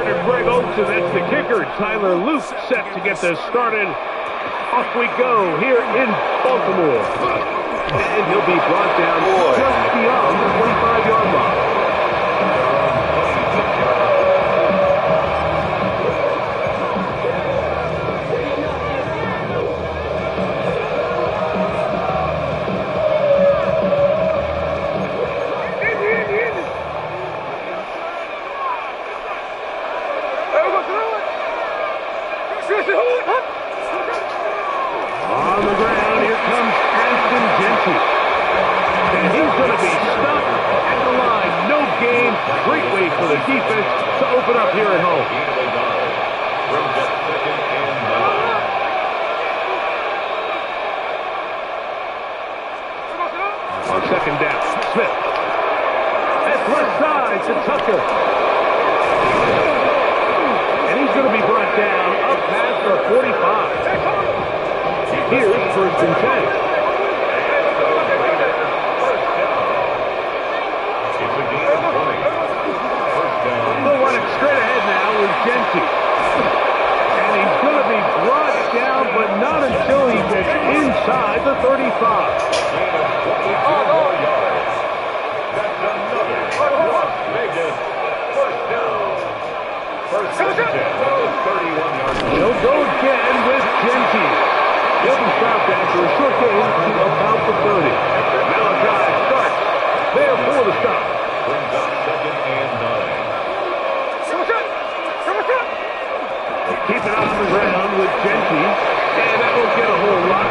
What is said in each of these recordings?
returner Greg Olsen. That's the kicker. Tyler Luke set to get this started. Off we go here in Baltimore. And he'll be brought down just beyond the 25-yard line. On the ground, here comes Ashton Genty. And he's going to be stopped at the line. No gain. Great way for the defense to open up here at home. On second down, Smith. At left side to Tucker. And he's going to be brought down up past the 45. Here's first and 10. They'll run it straight ahead now with Genty. And he's going to be brought down, but not until he gets inside the 35. He'll go again with Genty. He'll be stopped after a short gain to about the 30. Malachi starts there for the stop. Brings up second and 9. Keep it on the ground with Genty. And that won't get a whole lot.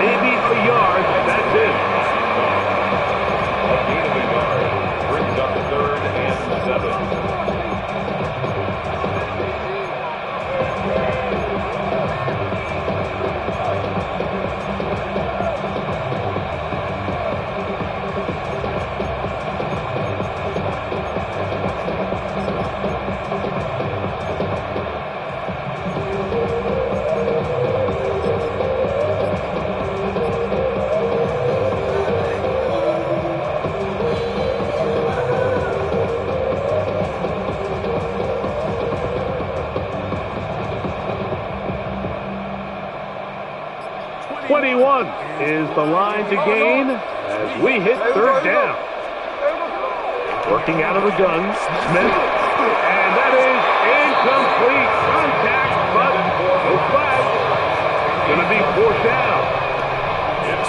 Maybe a yard. That's it. A gain of a yard. Brings up third and 7. 21 is the line to gain as we hit third down. Working out of the gun, Smith, and that is incomplete. Contact, but no flag. Going to be fourth down.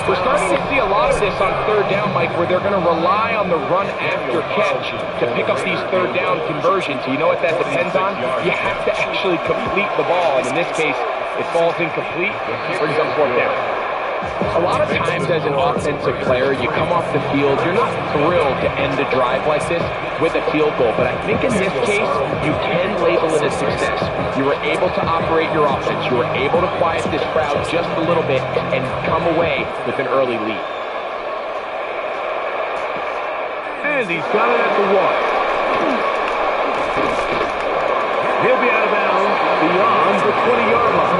We're starting to see a lot of this on third down, Mike, where they're going to rely on the run after catch to pick up these third down conversions. You know what that depends on? You have to actually complete the ball, and in this case, it falls incomplete, brings up fourth down. A lot of times as an offensive player, you come off the field, you're not thrilled to end a drive like this with a field goal, but I think in this case, you can label it a success. You were able to operate your offense. You were able to quiet this crowd just a little bit and come away with an early lead. And he's got it at the 1. He'll be out of bounds beyond the 20-yard line.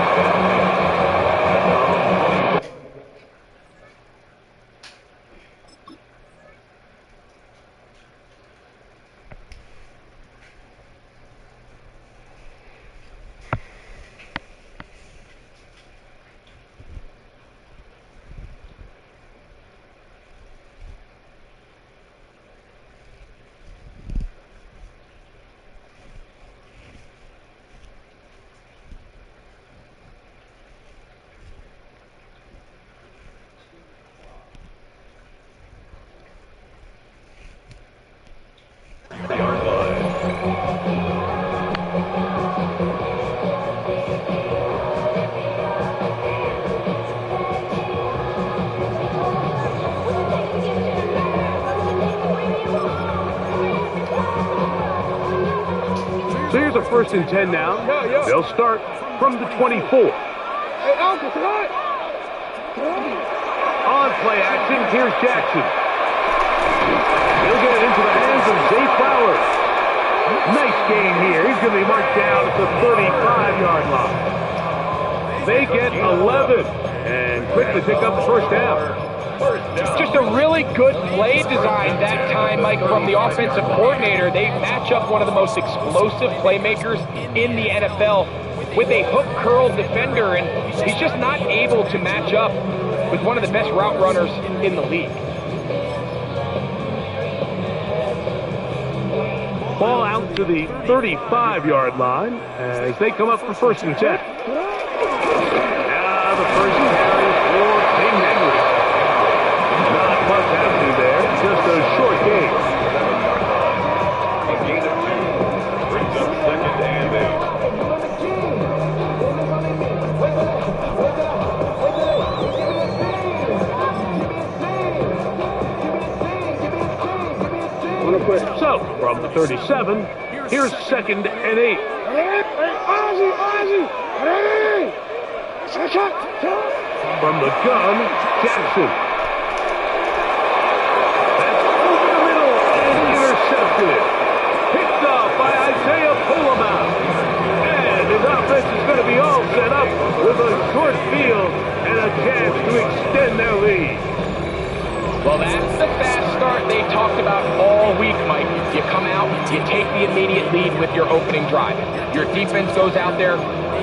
So here's a first and 10 now. They'll start from the 24. On play action, here's Jackson. He'll get it into the hands of Zay Flowers. Nice gain here. He's going to be marked down at the 35-yard line. They get 11 and quick to pick up the first down. Just a really good play design that time, Mike, from the offensive coordinator. They match up one of the most explosive playmakers in the NFL with a hook curl defender, and he's just not able to match up with one of the best route runners in the league. Ball out to the 35-yard line as they come up for 1st and 10. Now the first carry for King Henry. Not much happening there, just a short gain. A gain of 2 brings up 2nd and 8. So, from the 37, here's 2nd and 8. From the gun, Jackson. That's over the middle and intercepted. Picked off by Isaiah Pullman. And his offense is going to be all set up with a short field and a chance to extend their lead. Well, that's the fast start they talked about all week, Mike. You come out, you take the immediate lead with your opening drive. Your defense goes out there,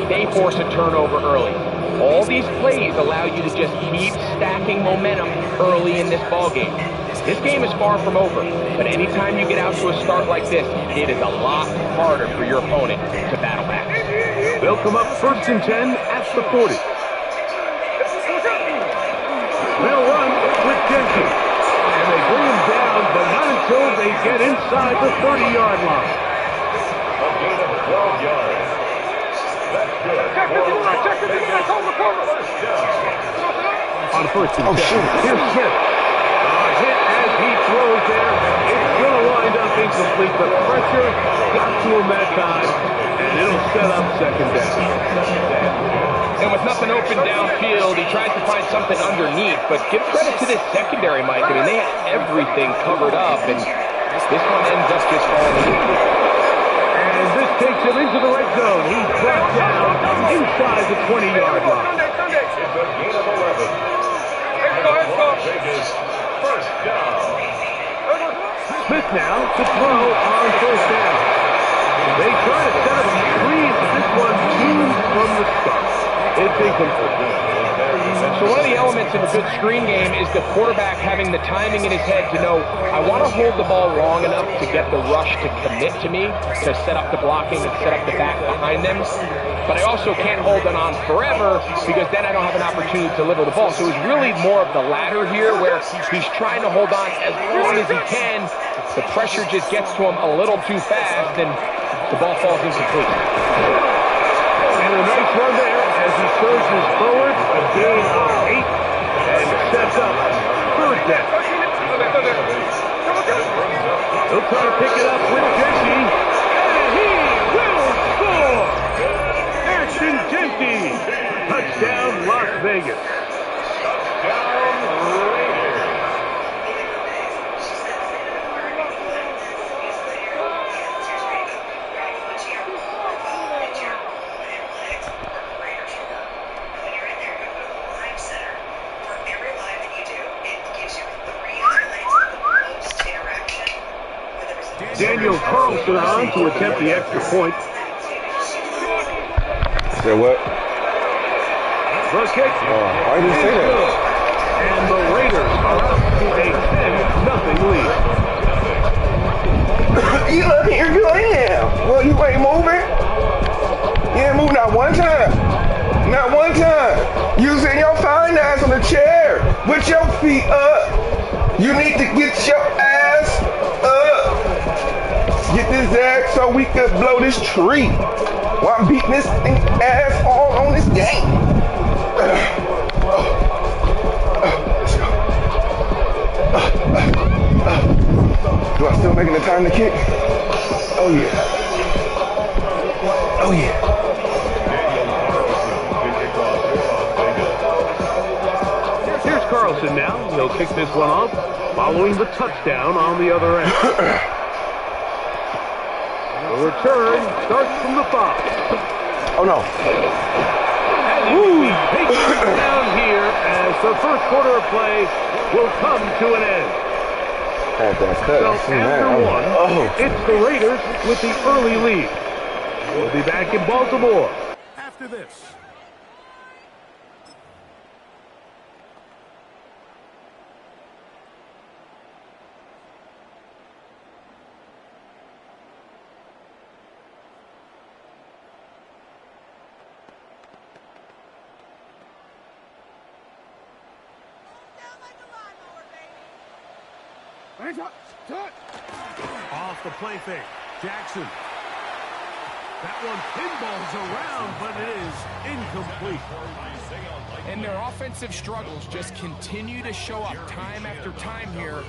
they force a turnover early. All these plays allow you to just keep stacking momentum early in this ballgame. This game is far from over, but anytime you get out to a start like this, it is a lot harder for your opponent to battle back. They'll come up 1st and 10 at the 40. They'll run with Jenkins. And they bring him down, but not until they get inside the 30-yard line. A gain of 12 yards. That's good. On 1st and 10. Here's Smith. Hit as he throws there. It's going to wind up incomplete. The pressure got to him that time, and it'll set up 2nd down. And with nothing open downfield, he tries to find something underneath. But give credit to this secondary, Mike. I mean, they had everything covered up, and this one ends up just falling. And this takes him into the red zone. He's brought down inside the 20-yard line. It's a gain of 11. First down. Smith now to throw on 1st down. They try to set up a screen, but this one doomed from the start. It's incomplete. So one of the elements of a good screen game is the quarterback having the timing in his head to know, I want to hold the ball long enough to get the rush to commit to me, to set up the blocking and set up the back behind them. But I also can't hold it on forever because then I don't have an opportunity to deliver the ball. So it's really more of the latter here where he's trying to hold on as long as he can. The pressure just gets to him a little too fast and the ball falls incomplete. And a nice run there as he surges forward, a gain of 8, and sets up 3rd down. He'll try to pick it up with Jenkins, and he will score! Ashton Jenkins, touchdown Las Vegas. Touchdown Raiders. Daniel Carlson on to attempt the extra point. Say what? The kick. I didn't say that. And the Raiders are up to a 10-0 lead. You look here doing it. Well, you ain't moving. You ain't moving not one time. Not one time. You sitting your fine ass on the chair with your feet up. You need to get your ass up. Get this ass so we could blow this tree while I'm beating this ass all on this game. Let's go. Do I still making the time to kick? Oh yeah. Oh yeah. Here's Carlson now. He'll kick this one off, following the touchdown on the other end. The return starts from the 5. Oh no. And we take things down here as the first quarter of play will come to an end. So after one, it's the Raiders with the early lead. We'll be back in Baltimore after this. Off the play fake. Jackson. That one pinballs around, but it is incomplete. And their offensive struggles just continue to show up time after time here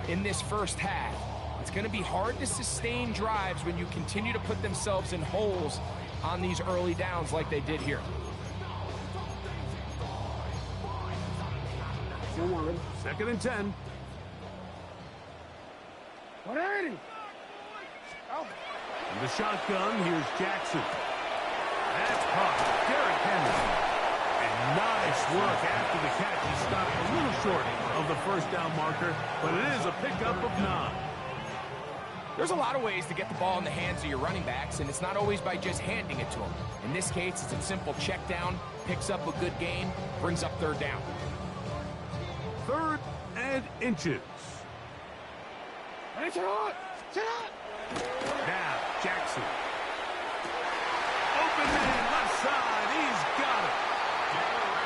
in this first half. It's going to be hard to sustain drives when you continue to put themselves in holes on these early downs like they did here. 2nd and 10. 180. In the shotgun, here's Jackson. That's caught. Derrick Henderson. And nice work after the catch. He stopped a little short of the first down marker, but it is a pickup of 9. There's a lot of ways to get the ball in the hands of your running backs, and it's not always by just handing it to them. In this case, it's a simple check down, picks up a good gain, brings up 3rd down. 3rd and inches. Now, Jackson. Open man, left side. He's got it.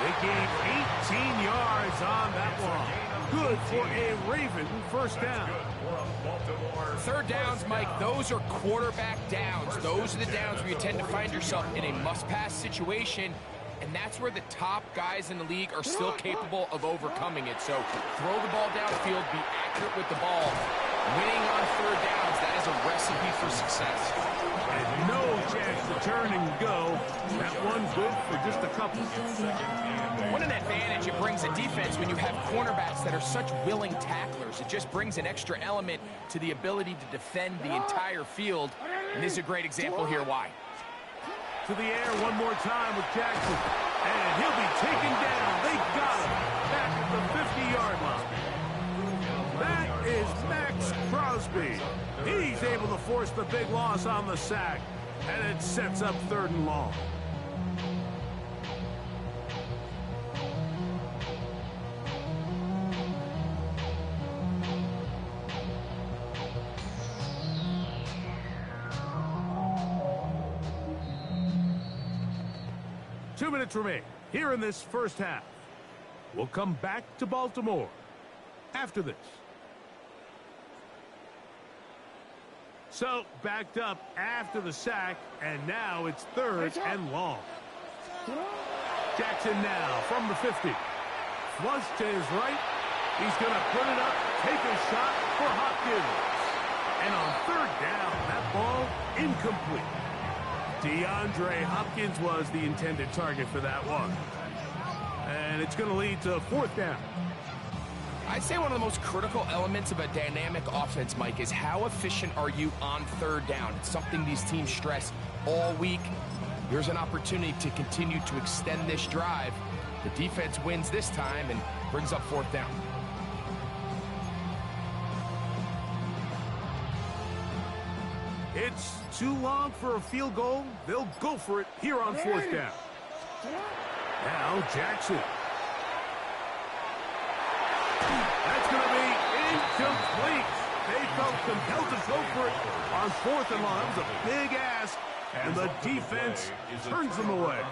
They gained 18 yards on that one. Good for a Raven first down. 3rd downs, Mike, those are quarterback downs. Those are the downs where you tend to find yourself in a must-pass situation, and that's where the top guys in the league are still capable of overcoming it. So throw the ball downfield, be accurate with the ball. Winning on 3rd downs, that is a recipe for success. And no chance to turn and go. That one good for just a couple. What an advantage it brings a defense when you have cornerbacks that are such willing tacklers. It just brings an extra element to the ability to defend the entire field. And this is a great example here why. To the air one more time with Jackson. And he'll be taken down. They got him back at the 50-yard line. That is Max Crosby. He's able to force the big loss on the sack. And it sets up 3rd and long. Two minutes remain here in this first half. We'll come back to Baltimore after this. So, backed up after the sack, and now it's 3rd and long. Jackson now from the 50. Flush to his right. He's going to put it up, take a shot for Hopkins. And on 3rd down, that ball incomplete. DeAndre Hopkins was the intended target for that one. And it's going to lead to 4th down. I'd say one of the most critical elements of a dynamic offense, Mike, is how efficient are you on 3rd down. It's something these teams stress all week. Here's an opportunity to continue to extend this drive. The defense wins this time and brings up 4th down. It's too long for a field goal. They'll go for it here on 4th down. Now Jackson. That's going to be incomplete. They felt compelled to go for it on 4th and long. That was a big ask, and the defense turns them away.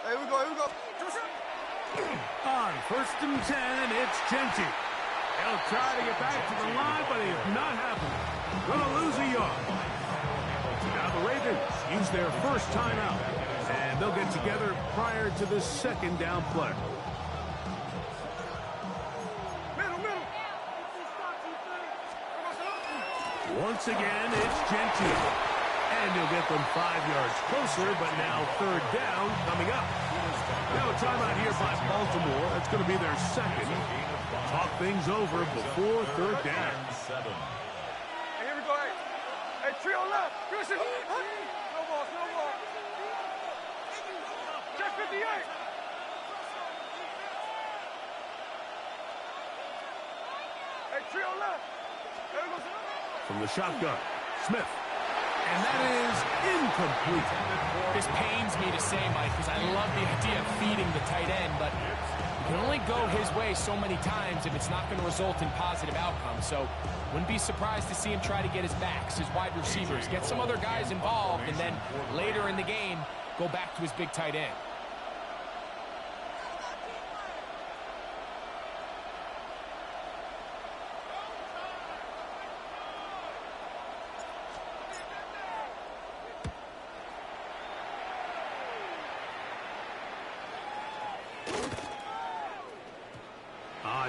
Here we go. On 1st and 10, it's Genty. He'll try to get back to the line, but it's not happening. Gonna lose a yard. Now the Ravens use their first timeout, and they'll get together prior to this 2nd down play. Once again, it's Genty. And he'll get them 5 yards closer, but now third down coming up. Now a timeout here by Baltimore. That's going to be their second. Talk things over before third down. Hey, here we go. Hey, trio left. Christian. No balls, no balls. Check 58. Hey, trio left. There goes. From the shotgun, Smith. And that is incomplete. This pains me to say, Mike, because I love the idea of feeding the tight end, but you can only go his way so many times if it's not going to result in positive outcomes. So wouldn't be surprised to see him try to get his backs, his wide receivers, get some other guys involved, and then later in the game, go back to his big tight end.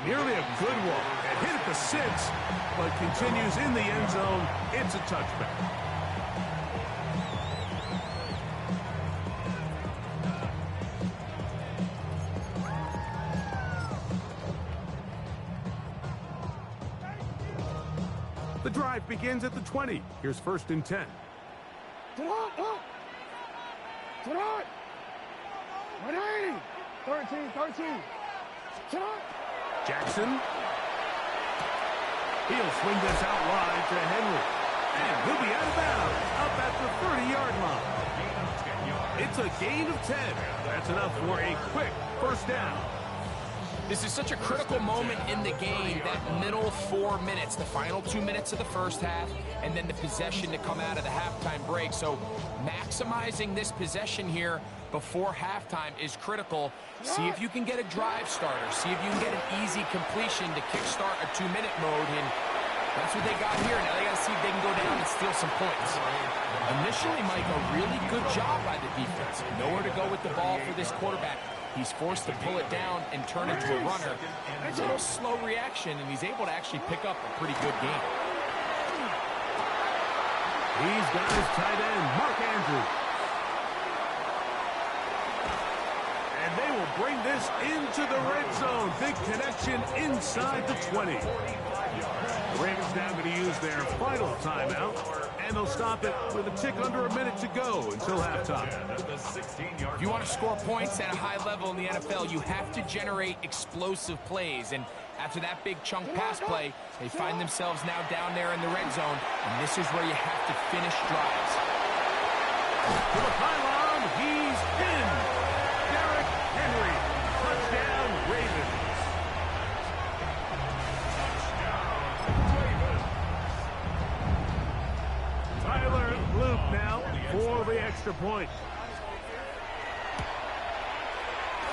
Nearly a good one. It hit at the 6, but continues in the end zone. It's a touchback. The drive begins at the 20. Here's 1st and 10. Tonight. 180. 13. Tonight. Jackson. He'll swing this out wide to Henry. And he'll be out of bounds up at the 30-yard line. It's a gain of 10. That's enough for a quick first down. This is such a critical moment in the game, that middle 4 minutes, the final 2 minutes of the first half, and then the possession to come out of the halftime break. So maximizing this possession here before halftime is critical. See if you can get a drive starter. See if you can get an easy completion to kickstart a 2-minute mode, and that's what they got here. Now they got to see if they can go down and steal some points. Initially, Mike, a really good job by the defense. Nowhere to go with the ball for this quarterback. He's forced to pull it down and turn into a runner. It's a little slow reaction, and he's able to actually pick up a pretty good game. He's got his tight end, Mark Andrews. And they will bring this into the red zone. Big connection inside the 20. The Ravens now going to use their final timeout, and they'll stop it with a tick under a minute to go until halftime. If you want to score points at a high level in the NFL, you have to generate explosive plays. And after that big chunk pass play, they find themselves now down there in the red zone, and this is where you have to finish drives. To the pylon, he's in. Derrick Henry, touchdown Ravens. Tyler Luke now for the extra point.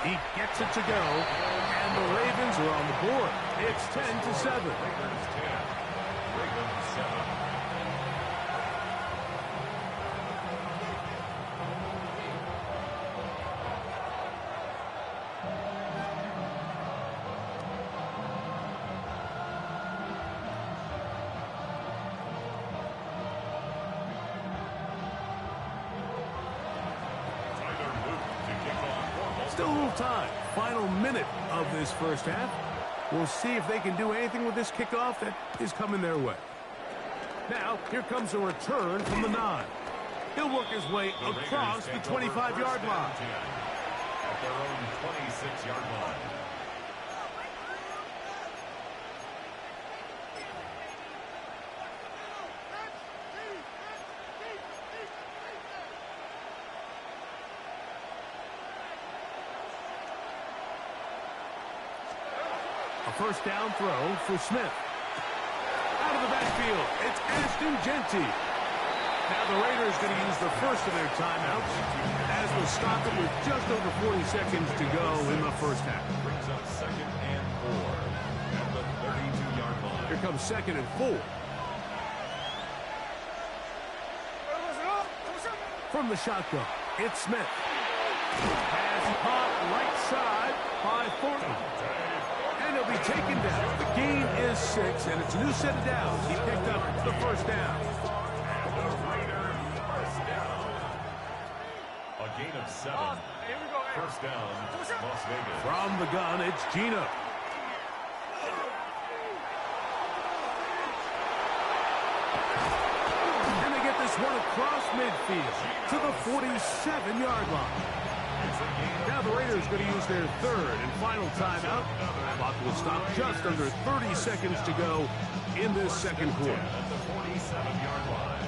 He gets it to go, and the Ravens are on the board. It's 10-7. Still a little time. Final minute of this first half. We'll see if they can do anything with this kickoff that is coming their way. Now, here comes a return from the 9. He'll work his way across the 25-yard line. At their own 26-yard line. A first down throw for Smith. Out of the backfield, it's Ashton Genty. Now the Raiders going to use the first of their timeouts as we'll stop it with just over 40 seconds to go in the first half. Brings up 2nd and 4 at the 32-yard line. Here comes 2nd and 4. From the shotgun, it's Smith. Pass caught right side by Thornton. And he'll be taken down. The gain is 6, and it's a new set of downs. He picked up the first down. of 7. Here we go. Hey. First down, Las Vegas. From the gun, it's Gino. And they get this one across midfield to the 47-yard line. Now the Raiders going to use their third and final timeout. Clock will stop just under 30 seconds to go in this second quarter. At the 47-yard line.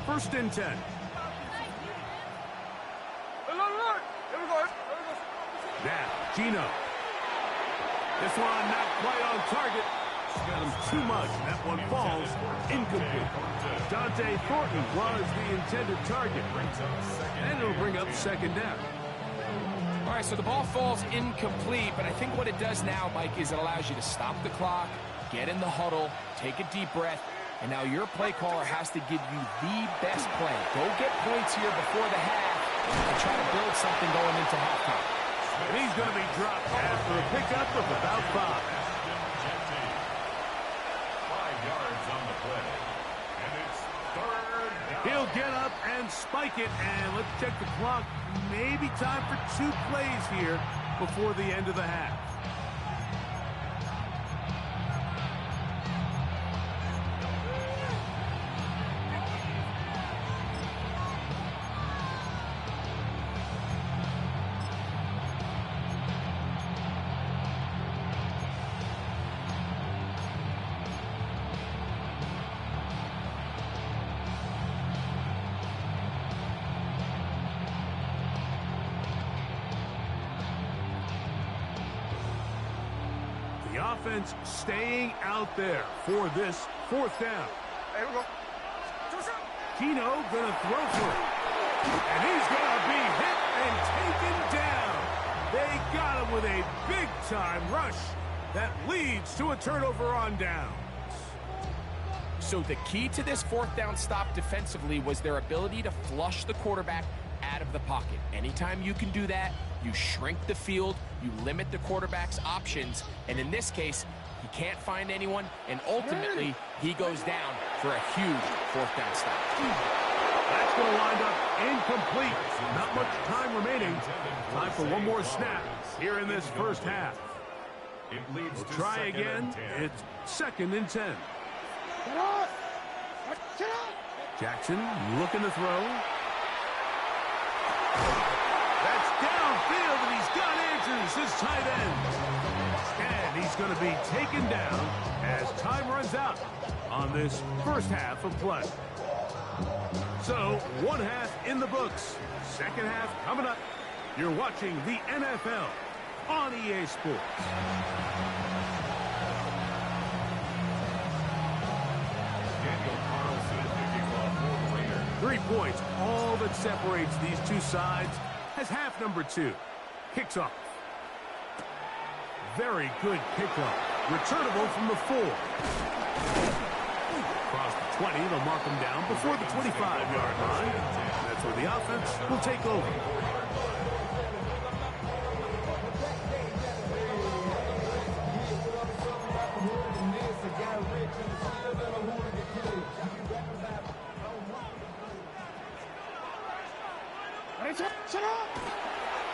First and 10. Look. Here we go. Now, Gino. This one not quite on target. Got him too much, and that one falls incomplete. Dante Thornton was the intended target. And it'll bring up second down. All right, so the ball falls incomplete, but I think what it does now, Mike, is it allows you to stop the clock, get in the huddle, take a deep breath, and now your play caller has to give you the best play. Go get points here before the half and try to build something going into halftime. And he's going to be dropped after a pickup of about 5. 5 yards on the play. And it's third down. He'll get up and spike it, and let's check the clock. Maybe time for 2 plays here before the end of the half. Offense staying out there for this fourth down. Here we go. Gino gonna throw for it. And he's gonna be hit and taken down. They got him with a big-time rush that leads to a turnover on downs. So the key to this fourth down stop defensively was their ability to flush the quarterback out of the pocket. Anytime you can do that, you shrink the field, you limit the quarterback's options, and in this case, he can't find anyone, and ultimately, he goes down for a huge fourth down stop. That's going to wind up incomplete. Not much time remaining. Time for one more snap here in this first half. It leads We'll to try second again. and 10. It's second and 10. Jackson looking to throw. That's downfield, and he's got Andrews, his tight end. And he's going to be taken down as time runs out on this first half of play. So, one half in the books. Second half coming up. You're watching the NFL on EA Sports. 3 points, all that separates these two sides, as half number 2 kicks off. Very good kickoff. Returnable from the 4. Across the 20, they'll mark him down before the 25-yard line. That's where the offense will take over.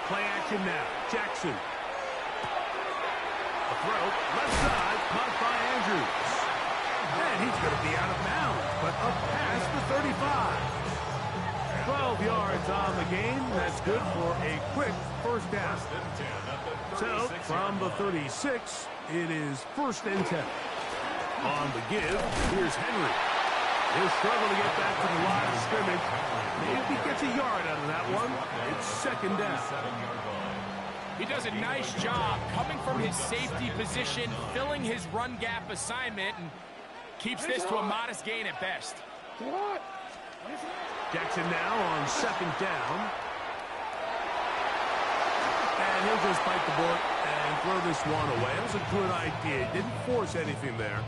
Play action now. Jackson. A throw, left side, caught by Andrews. And he's going to be out of bounds, but up past the 35. 12 yards on the game. That's good for a quick first down. So, from the 36, it is first and 10. On the give, here's Henry. He'll struggle to get back to the line of scrimmage. Maybe he gets a yard out of that one. It's second down. He does a nice job coming from his safety position, filling his run gap assignment, and keeps this to a modest gain at best. Jackson now on second down. And he'll just bite the bullet and throw this one away. That was a good idea. He didn't force anything there.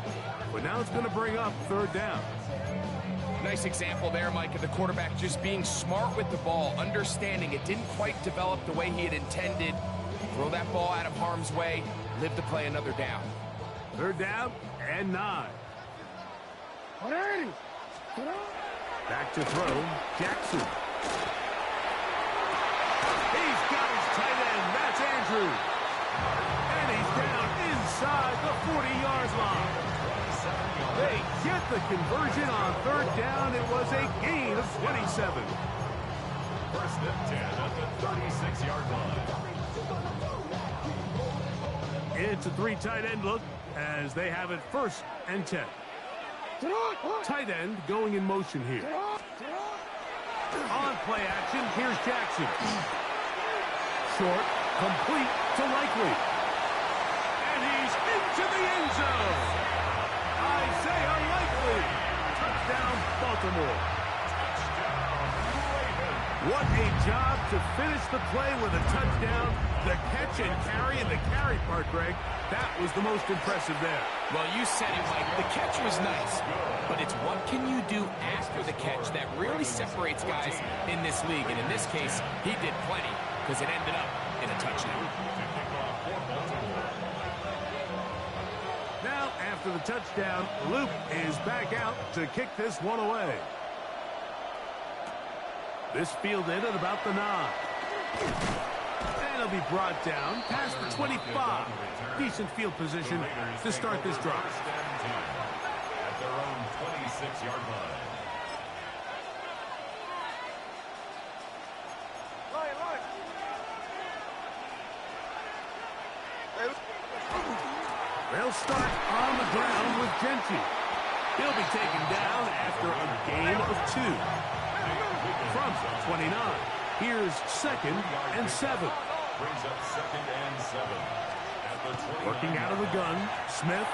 But now it's going to bring up third down. Nice example there, Mike, of the quarterback just being smart with the ball, understanding it didn't quite develop the way he had intended. Throw that ball out of harm's way, live to play another down. 3rd down and 9. Back to throw, Jackson. He's got his tight end, that's Andrews. And he's down inside the 40-yard line. They get the conversion on 3rd down. It was a gain of 27. 1st and 10 at the 36-yard line. It's a 3 tight end look as they have it 1st and 10. Tight end going in motion here. On play action, here's Jackson. Short, complete to Likely. And he's into the end zone. Isaiah Likely. Touchdown, Baltimore. What a job to finish the play with a touchdown. The catch and carry, and the carry part, Greg, that was the most impressive there. Well, you said it, Mike. The catch was nice, but it's what can you do after the catch that really separates guys in this league. And in this case, he did plenty because it ended up in a touchdown. Now, after the touchdown, Luke is back out to kick this one away. This fielded at about the 9. And it'll be brought down past the 25. Decent field position to start this drive. At their own 26-yard line. They'll start on the ground with Genty. He'll be taken down after a gain of 2. From 29, here's 2nd and 7. Brings up 2nd and 7. At the 20. Working out of the gun, Smith.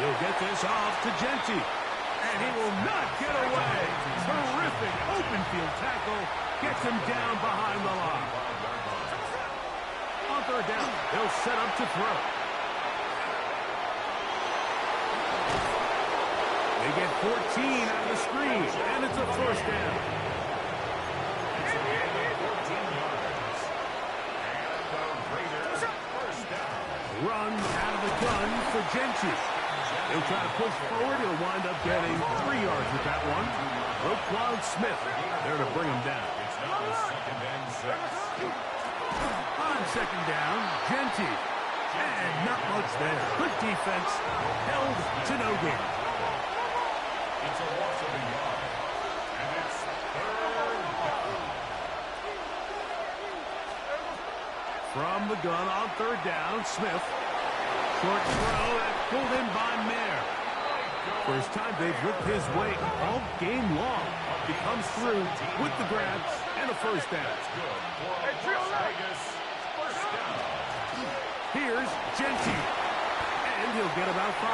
He'll get this off to Genty. And he will not get away. Terrific open field tackle. Gets him down behind the line. On 3rd down, he'll set up to throw. They get 14 out of the screen, and it's a 1st down. Run out of the gun for Genty. He'll try to push forward. He'll wind up getting 3 yards with that one. Roquan Smith there to bring him down. It's now 2nd and 6. On 2nd down, Genty. And not much there. Good defense. Held to no gain. It's a loss of a yard. And it's 3rd down. From the gun on 3rd down, Smith. Short throw that's pulled in by Mayer. First time they've whipped his way all game long. He comes through with the grabs and a 1st down. Good for Las Vegas. 1st down. Here's Genty. And he'll get about 5.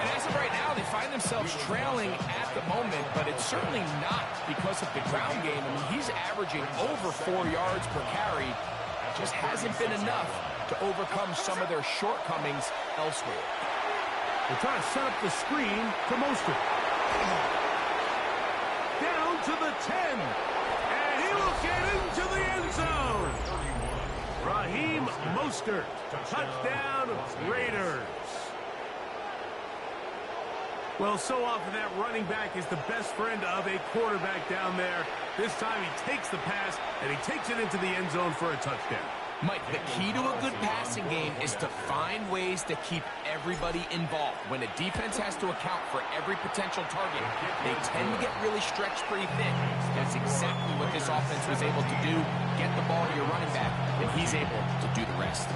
And as of right now, they find themselves trailing at the moment, but it's certainly not because of the ground game. I mean, he's averaging over 4 yards per carry. It just hasn't been enough to overcome some of their shortcomings elsewhere. They'll try to set up the screen to Mostert. Down to the 10. And he will get into the end zone. Raheem Mostert. Touchdown, Raiders. Well, so often that running back is the best friend of a quarterback down there. This time he takes the pass, and he takes it into the end zone for a touchdown. Mike, the key to a good passing game is to find ways to keep everybody involved. When a defense has to account for every potential target, they tend to get really stretched pretty thin. That's exactly what this offense was able to do. Get the ball to your running back, and he's able to do the rest.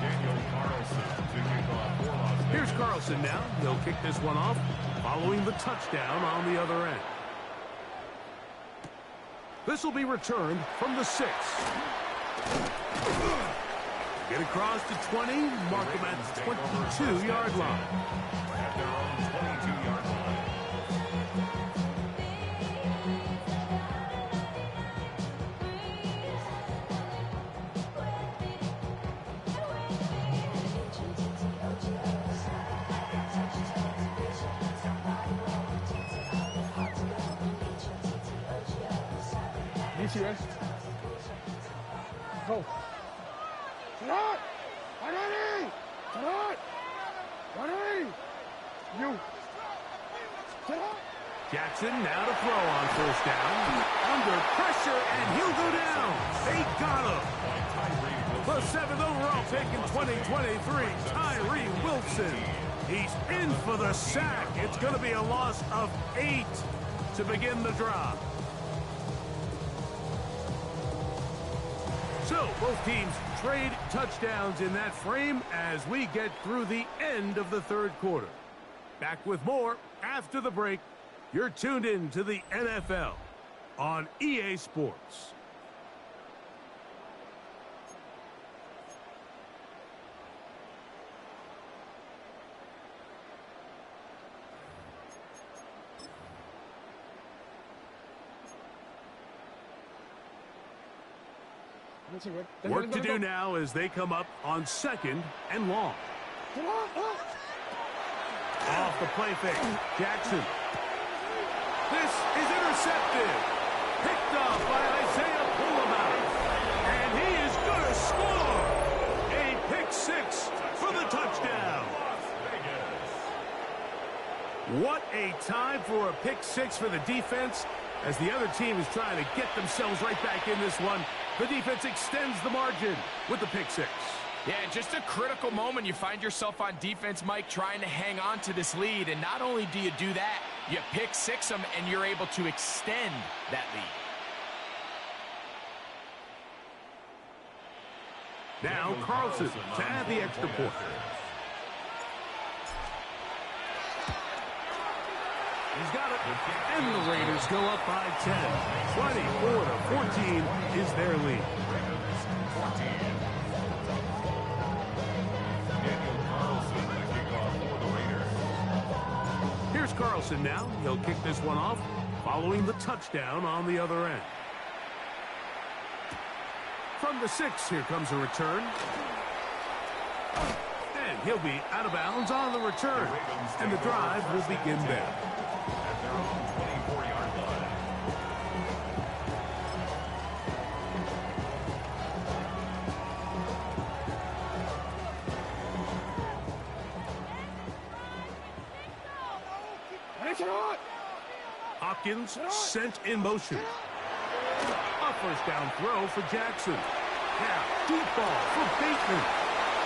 Daniel Carlson to kick off for Las Vegas. Here's Carlson now. They'll kick this one off following the touchdown on the other end. This will be returned from the 6. Get across to 20, mark them at the 22-yard line. At their own 22-yard line. You see that? Go. Jackson now to throw on first down. Under pressure, and he'll go down. They got him. The 7th overall pick in 2023, Tyree Wilson. He's in for the sack. It's going to be a loss of 8 to begin the drive. So both teams trade touchdowns in that frame as we get through the end of the third quarter. Back with more after the break. You're tuned in to the NFL on EA Sports. Work to do now as they come up on 2nd and long. Off the play fake, Jackson. This is intercepted. Picked off by Isaiah Pullman. And he is going to score. A pick 6 for the touchdown. What a time for a pick 6 for the defense. As the other team is trying to get themselves right back in this one, the defense extends the margin with the pick 6. Yeah, just a critical moment. You find yourself on defense, Mike, trying to hang on to this lead. And not only do you do that, you pick 6 them, and you're able to extend that lead. Now Carlson to add the extra point. He's got it. And the Raiders go up by 10. 24-14 is their lead. Here's Carlson now. He'll kick this one off following the touchdown on the other end. From the 6, here comes a return. And he'll be out of bounds on the return. And the drive will begin there. At their own 24-yard line. Hopkins sent in motion. A first down throw for Jackson. Now, deep ball for Bateman.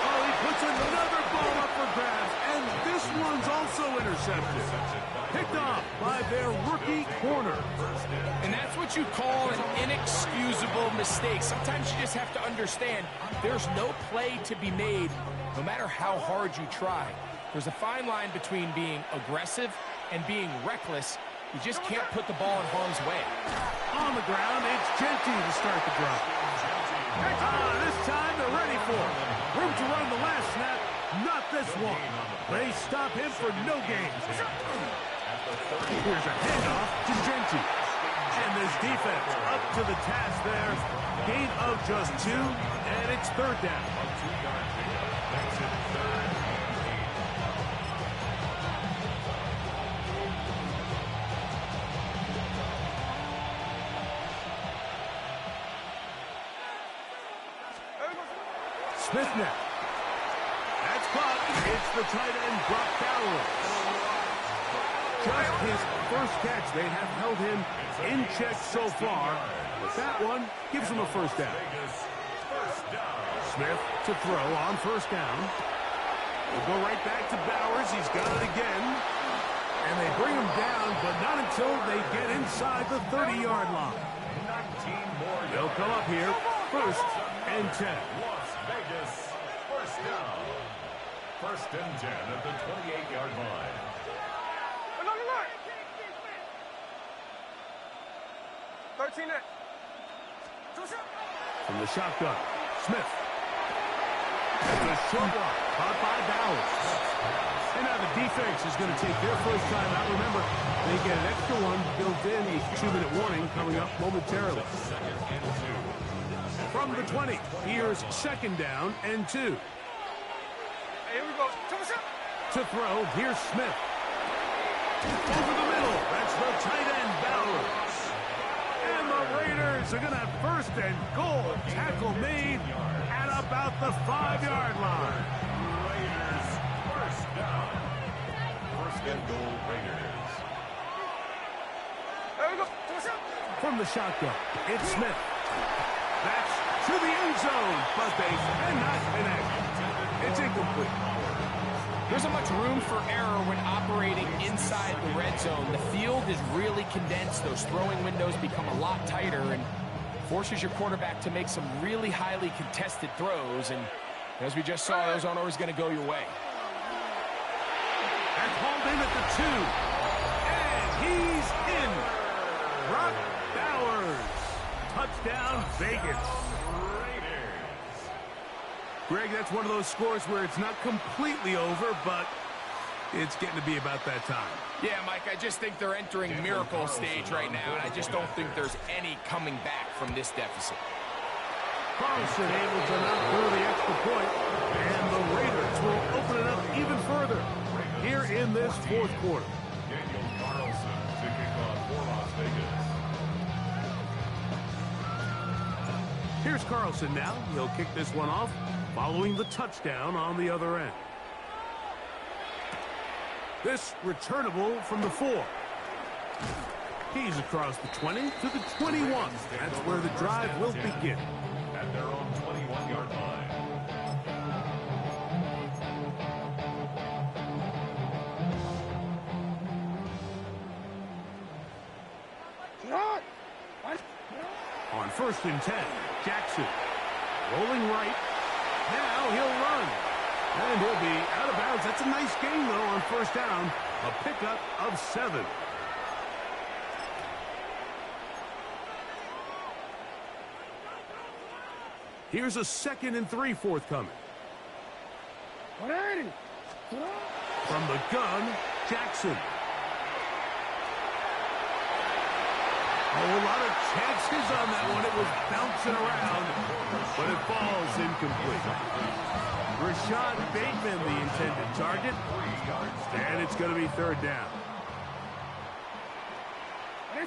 Oh, he puts another ball up for grabs, and this one's also intercepted. Picked off by their rookie corner. And that's what you call an inexcusable mistake. Sometimes you just have to understand there's no play to be made, no matter how hard you try. There's a fine line between being aggressive and being reckless. You just can't put the ball in harm's way. On the ground, it's Genty to start the drive. This time they're ready for it. Room to run the last snap, not this one. They stop him for no gain. Here's a handoff to Genty. And this defense up to the task there. Gain of just 2, and it's third down. That's it, third and 8. Smith now. That's caught. It's the tight end, Brock Bowers. Just his first catch. They have held him in check so far. But that one gives him a first down. Smith to throw on first down. We'll go right back to Bowers. He's got it again. And they bring him down, but not until they get inside the 30-yard line. They'll come up here, 1st and 10. Vegas, first down. 1st and 10 at the 28-yard line. Another line. 13 in. From the shotgun, Smith. The short one, caught by Bowers. And now the defense is going to take their first time out. Remember, they get an extra one built in, a 2-minute warning coming up momentarily. 2nd and 2. From the 20, here's 2nd down and 2. Hey, here we go. To throw, here's Smith. Over the middle, that's the tight end, Bowers. And the Raiders are going to have 1st and goal. Tackle made at about the 5-yard line. Raiders, first down. First and goal, Raiders. There we go. From the shotgun, it's Smith. That's to the end zone, but they cannot connect. It's incomplete. There isn't much room for error when operating inside the red zone. The field is really condensed. Those throwing windows become a lot tighter and forces your quarterback to make some really highly contested throws. And as we just saw, those aren't always going to go your way. That's hauled in at the 2. And he's in. Brock Bowers. Touchdown, Vegas. Greg, that's one of those scores where it's not completely over, but it's getting to be about that time. Yeah, Mike, I just think they're entering miracle stage right now, and I just don't think there's any coming back from this deficit. Carlson able to knock through the extra point, and the Raiders will open it up even further here in this fourth quarter. Daniel Carlson to kick off for Las Vegas. Here's Carlson now. He'll kick this one off, following the touchdown on the other end. This returnable from the 4. He's across the 20 to the 21. That's where the drive will begin. At their own 21-yard line. On 1st and 10, Jackson rolling right. Now he'll run. And he'll be out of bounds. That's a nice gain, though, on 1st down. A pickup of 7. Here's a 2nd and 3 forthcoming. 180. From the gun, Jackson. A lot of chances on that one. It was bouncing around, but it falls incomplete. Rashad Bateman, the intended target, and it's going to be 3rd down. From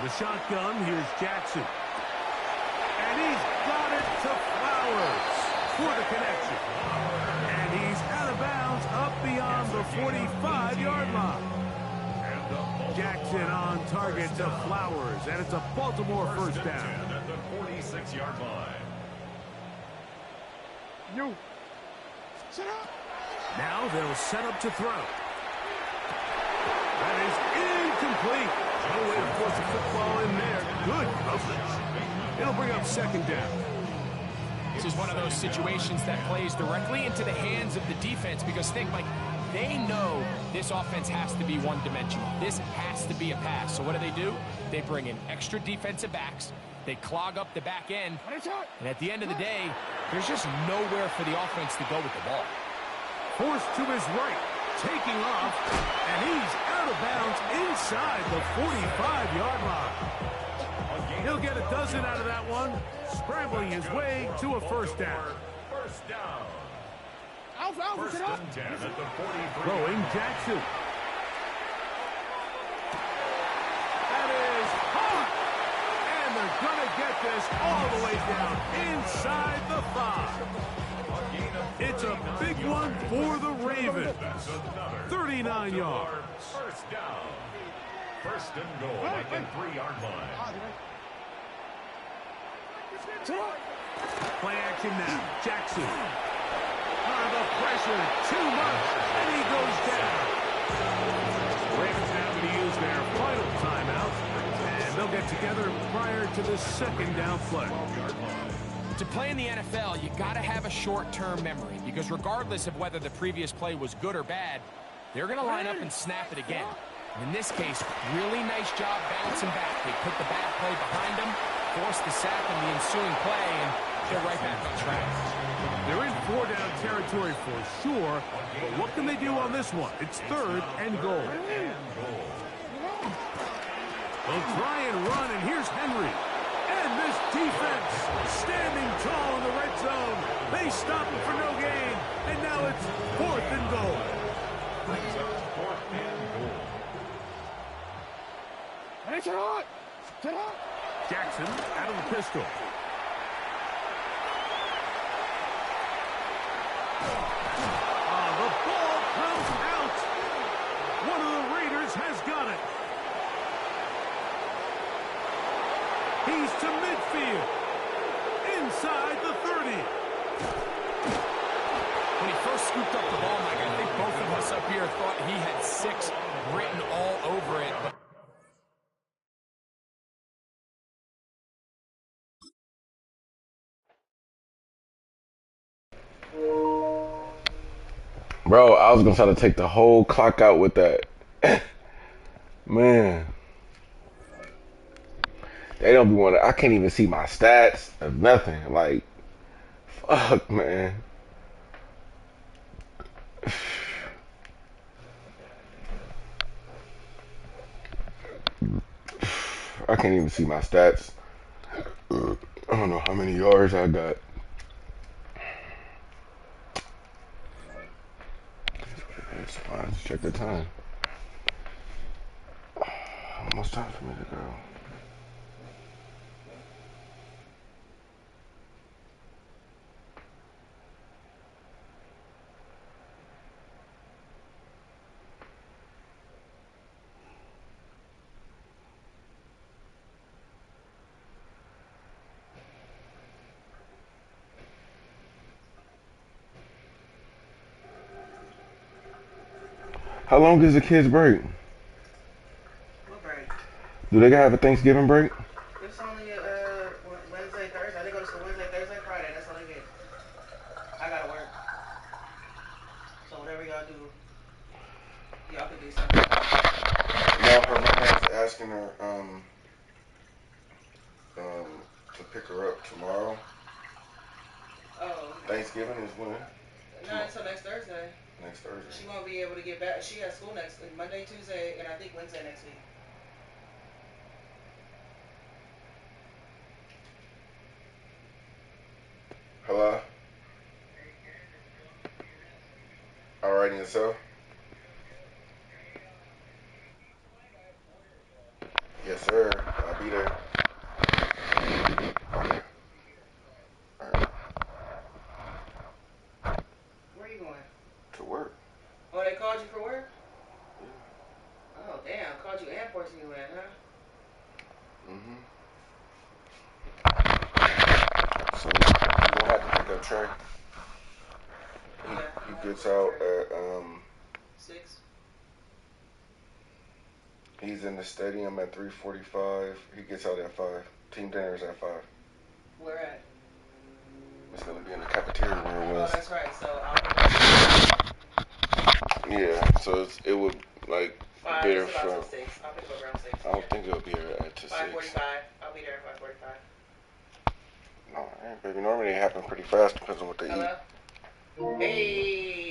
the shotgun, here's Jackson. And he's got it to Flowers for the connection. And he's out of bounds up beyond the 45-yard line. Jackson on target to Flowers, and it's a Baltimore 1st down. At the 46-yard line. Now they'll set up to throw. That is incomplete. No way to force the football in there. Good coverage. It'll bring up 2nd down. This is one of those situations that plays directly into the hands of the defense because think, Mike, they know this offense has to be one-dimensional. This has to be a pass. So what do? They bring in extra defensive backs. They clog up the back end. And at the end of the day, there's just nowhere for the offense to go with the ball. Forced to his right, taking off, and he's out of bounds inside the 45-yard line. He'll get a dozen out of that one, scrambling his way to a 1st down. 1st down. 1st and 10 at the 43. Throwing Jackson. That is hot! And they're going to get this all the way down inside the 5. It's a big one for the Ravens. 39 yards. 1st down. 1st and goal at the 3-yard line. Play action now. Jackson. The pressure, too much, and he goes down. Ravens now going to use their final timeout, and they'll get together prior to the 2nd down play. To play in the NFL, you got to have a short-term memory because regardless of whether the previous play was good or bad, they're going to line up and snap it again. And in this case, really nice job bouncing back. They put the bad play behind them, forced the sack in the ensuing play, and they're right back on track. They're in 4-down territory for sure, but what can they do on this one? It's 3rd and goal. They'll try and run, and here's Henry. And this defense standing tall in the red zone. They stop it for no gain, and now it's 4th and goal. Brings up 4th and goal. Jackson out of the pistol. The ball comes out. One of the Raiders has got it. He's to midfield. Inside the 30. When he first scooped up the ball, Mike, I think both of us up here thought he had 6 written all over it. But Bro, I was gonna try to take the whole clock out with that. Man. They don't be wanting. I can't even see my stats of nothing. Like, fuck, man. I can't even see my stats. I don't know how many yards I got. It's fine. Just check the time. Almost time for me to go. How long is the kids' break? What break? Do they have a Thanksgiving break? It's only Wednesday, Thursday. They go to school Wednesday, Thursday, Friday. That's all they get. I gotta work. So whatever y'all do, y'all can do something. No, her mom's asking her to pick her up tomorrow. Oh. Thanksgiving is when? Not until next Thursday. Next Thursday. She won't be able to get back. She has school next Monday, Tuesday, and I think Wednesday next week. Hello? Alright, and yourself? Yes, sir. I'll be there. Okay. Alright. Where are you going? To work. Oh, they called you for work? Yeah. Oh, damn. Called you and forcing you in, huh? Mm-hmm. So, you don't have to pick up Trey. Yeah. He gets out at, 6. he's in the stadium at 3:45. He gets out at 5. Team dinner is at 5. Where at? It's going to be in the cafeteria where it Oh, was. that's right. So I'll pick up. Yeah, so it would, like, 5. be there It's about from, till 6. I'll pick up around 6. I don't think it'll be here at to 6. 5:45. I'll be there at 5:45. No, baby, normally it happens pretty fast because of what they eat. Hello? Hey.